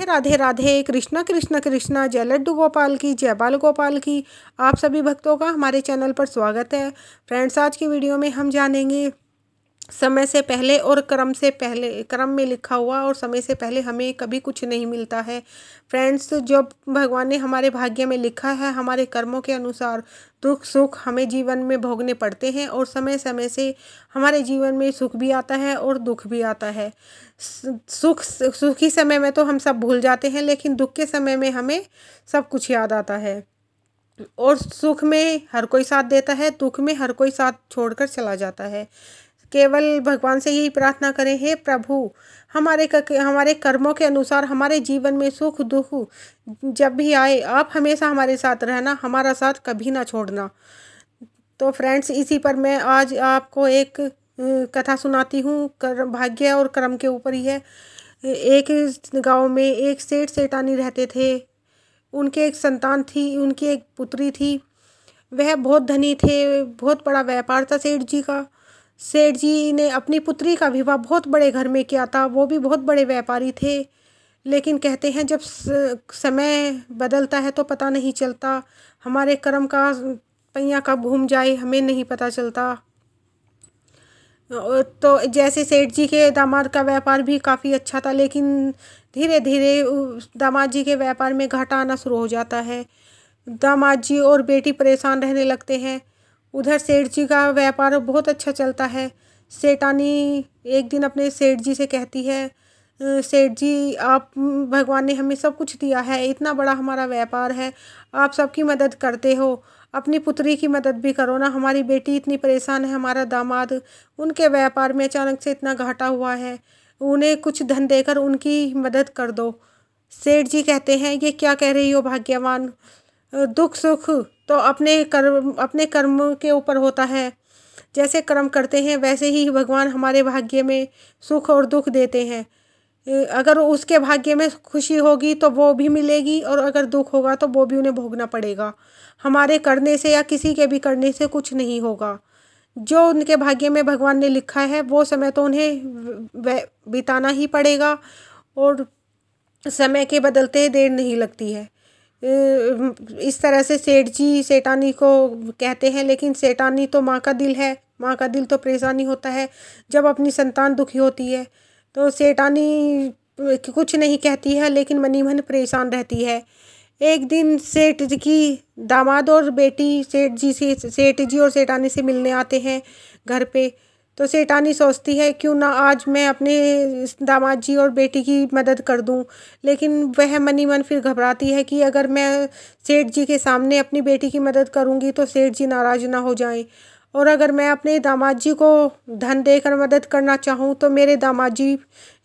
राधे राधे। कृष्णा कृष्णा कृष्णा, जय लड्डू गोपाल की, जय बाल गोपाल की। आप सभी भक्तों का हमारे चैनल पर स्वागत है। फ्रेंड्स, आज की वीडियो में हम जानेंगे समय से पहले और क्रम से पहले, क्रम में लिखा हुआ और समय से पहले हमें कभी कुछ नहीं मिलता है। फ्रेंड्स, जो भगवान ने हमारे भाग्य में लिखा है, हमारे कर्मों के अनुसार दुख सुख हमें जीवन में भोगने पड़ते हैं और समय समय से हमारे जीवन में सुख भी आता है और दुख भी आता है। सुखी समय में तो हम सब भूल जाते हैं, लेकिन दुख के समय में हमें सब कुछ याद आता है। और सुख में हर कोई साथ देता है, दुख में हर कोई साथ छोड़कर चला जाता है। केवल भगवान से यही प्रार्थना करें, हे प्रभु, हमारे कर्मों के अनुसार हमारे जीवन में सुख दुख जब भी आए, आप हमेशा हमारे साथ रहना, हमारा साथ कभी ना छोड़ना। तो फ्रेंड्स, इसी पर मैं आज आपको एक कथा सुनाती हूँ। भाग्य और कर्म के ऊपर ही है। एक गांव में एक सेठ सेठानी रहते थे। उनके एक संतान थी, उनकी एक पुत्री थी। वह बहुत धनी थे, बहुत बड़ा व्यापार था सेठ जी का। सेठ जी ने अपनी पुत्री का विवाह बहुत बड़े घर में किया था। वो भी बहुत बड़े व्यापारी थे, लेकिन कहते हैं जब समय बदलता है तो पता नहीं चलता। हमारे कर्म का पहिया कब घूम जाए हमें नहीं पता चलता। तो जैसे सेठ जी के दामाद का व्यापार भी काफ़ी अच्छा था, लेकिन धीरे धीरे दामाद जी के व्यापार में घाटा आना शुरू हो जाता है। दामाद जी और बेटी परेशान रहने लगते हैं। उधर सेठ जी का व्यापार बहुत अच्छा चलता है। सेठानी एक दिन अपने सेठ जी से कहती है, सेठ जी, आप भगवान ने हमें सब कुछ दिया है, इतना बड़ा हमारा व्यापार है, आप सबकी मदद करते हो, अपनी पुत्री की मदद भी करो ना। हमारी बेटी इतनी परेशान है, हमारा दामाद, उनके व्यापार में अचानक से इतना घाटा हुआ है, उन्हें कुछ धन देकर उनकी मदद कर दो। सेठ जी कहते हैं, ये क्या कह रही हो भाग्यवान, दुख सुख तो अपने कर्म के ऊपर होता है। जैसे कर्म करते हैं वैसे ही भगवान हमारे भाग्य में सुख और दुख देते हैं। अगर उसके भाग्य में खुशी होगी तो वो भी मिलेगी, और अगर दुख होगा तो वो भी उन्हें भोगना पड़ेगा। हमारे करने से या किसी के भी करने से कुछ नहीं होगा। जो उनके भाग्य में भगवान ने लिखा है वो समय तो उन्हें बिताना ही पड़ेगा, और समय के बदलते देर नहीं लगती है। इस तरह से सेठ जी सेठानी को कहते हैं, लेकिन सेठानी तो माँ का दिल है, माँ का दिल तो परेशानी होता है जब अपनी संतान दुखी होती है। तो सेठानी कुछ नहीं कहती है, लेकिन मनी मन परेशान रहती है। एक दिन सेठ जी की दामाद और बेटी सेठ जी और सेठानी से मिलने आते हैं घर पे। तो सेठानी सोचती है, क्यों ना आज मैं अपने दामाद जी और बेटी की मदद कर दूं। लेकिन वह मनी मन फिर घबराती है कि अगर मैं सेठ जी के सामने अपनी बेटी की मदद करूंगी तो सेठ जी नाराज़ ना हो जाएं, और अगर मैं अपने दामाद जी को धन देकर मदद करना चाहूँ तो मेरे दामाद जी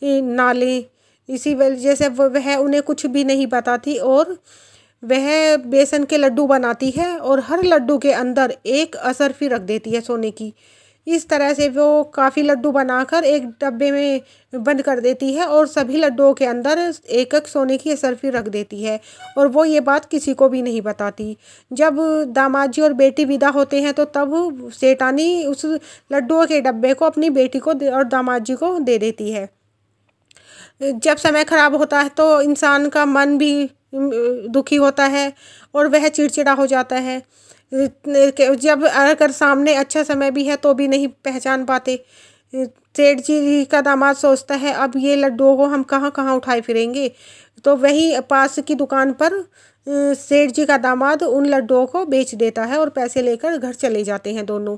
ना लें। इसी वजह से वह उन्हें कुछ भी नहीं बताती, और वह बेसन के लड्डू बनाती है और हर लड्डू के अंदर एक असरफी रख देती है सोने की। इस तरह से वो काफ़ी लड्डू बनाकर एक डब्बे में बंद कर देती है और सभी लड्डुओं के अंदर एक एक सोने की असरफी रख देती है, और वो ये बात किसी को भी नहीं बताती। जब दामाद जी और बेटी विदा होते हैं तो तब सेठानी उस लड्डुओं के डब्बे को अपनी बेटी को और दामाद जी को दे देती है। जब समय खराब होता है तो इंसान का मन भी दुखी होता है और वह चिड़चिड़ा हो जाता है। जब अगर सामने अच्छा समय भी है तो भी नहीं पहचान पाते। सेठ जी का दामाद सोचता है, अब ये लड्डुओं को हम कहाँ कहाँ उठाए फिरेंगे। तो वही पास की दुकान पर सेठ जी का दामाद उन लड्डुओं को बेच देता है और पैसे लेकर घर चले जाते हैं दोनों।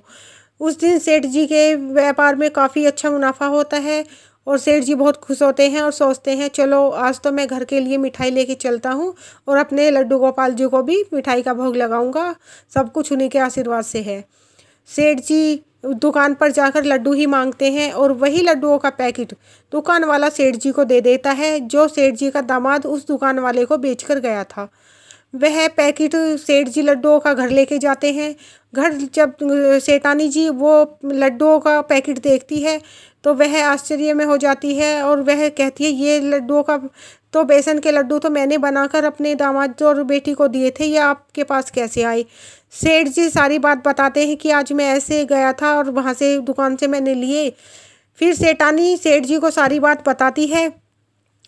उस दिन सेठ जी के व्यापार में काफ़ी अच्छा मुनाफा होता है, और सेठ जी बहुत खुश होते हैं और सोचते हैं, चलो आज तो मैं घर के लिए मिठाई लेके चलता हूँ और अपने लड्डू गोपाल जी को भी मिठाई का भोग लगाऊंगा, सब कुछ उन्हीं के आशीर्वाद से है। सेठ जी दुकान पर जाकर लड्डू ही मांगते हैं, और वही लड्डुओं का पैकेट दुकान वाला सेठ जी को दे देता है, जो सेठ जी का दामाद उस दुकान वाले को बेचकर गया था। वह पैकेट सेठ जी लड्डुओं का घर लेके जाते हैं। घर जब सेठानी जी वो लड्डुओं का पैकेट देखती है तो वह आश्चर्य में हो जाती है, और वह कहती है, ये लड्डुओं का तो बेसन के लड्डू तो मैंने बनाकर अपने दामाद और बेटी को दिए थे, ये आपके पास कैसे आए। सेठ जी सारी बात बताते हैं कि आज मैं ऐसे गया था और वहाँ से दुकान से मैंने लिए। फिर सेठानी सेठ जी को सारी बात बताती है।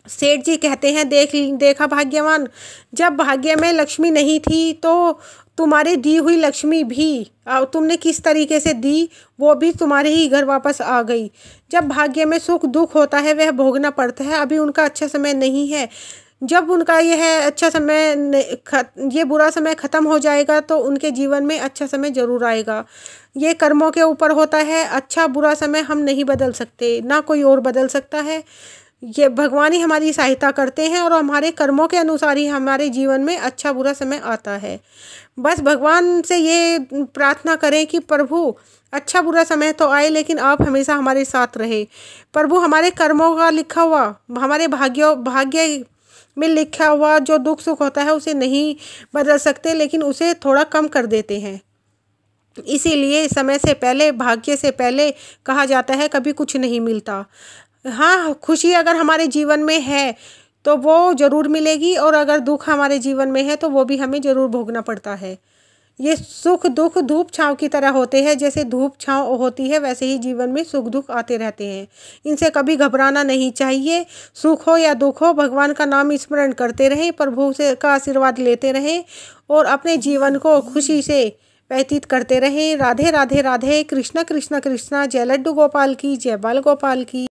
सेठ जी कहते हैं, देखा भाग्यवान, जब भाग्य में लक्ष्मी नहीं थी तो तुम्हारी दी हुई लक्ष्मी भी तुमने किस तरीके से दी, वो भी तुम्हारे ही घर वापस आ गई। जब भाग्य में सुख दुख होता है वह भोगना पड़ता है। अभी उनका अच्छा समय नहीं है। जब उनका यह अच्छा समय ये बुरा समय ख़त्म हो जाएगा तो उनके जीवन में अच्छा समय ज़रूर आएगा। ये कर्मों के ऊपर होता है। अच्छा बुरा समय हम नहीं बदल सकते, ना कोई और बदल सकता है। ये भगवान ही हमारी सहायता करते हैं और हमारे कर्मों के अनुसार ही हमारे जीवन में अच्छा बुरा समय आता है। बस भगवान से ये प्रार्थना करें कि प्रभु अच्छा बुरा समय तो आए लेकिन आप हमेशा हमारे साथ रहे। प्रभु हमारे कर्मों का लिखा हुआ, हमारे भाग्य में लिखा हुआ जो दुख सुख होता है उसे नहीं बदल सकते, लेकिन उसे थोड़ा कम कर देते हैं। इसीलिए समय से पहले, भाग्य से पहले कहा जाता है कभी कुछ नहीं मिलता। हाँ, खुशी अगर हमारे जीवन में है तो वो ज़रूर मिलेगी, और अगर दुख हमारे जीवन में है तो वो भी हमें ज़रूर भोगना पड़ता है। ये सुख दुख धूप छाँव की तरह होते हैं। जैसे धूप छाँव होती है वैसे ही जीवन में सुख दुख आते रहते हैं। इनसे कभी घबराना नहीं चाहिए। सुख हो या दुख हो, भगवान का नाम स्मरण करते रहें, प्रभु से का आशीर्वाद लेते रहें और अपने जीवन को खुशी से व्यतीत करते रहें। राधे राधे राधे। कृष्णा कृष्णा कृष्णा। जय लड्डू गोपाल की, जय बाल गोपाल की।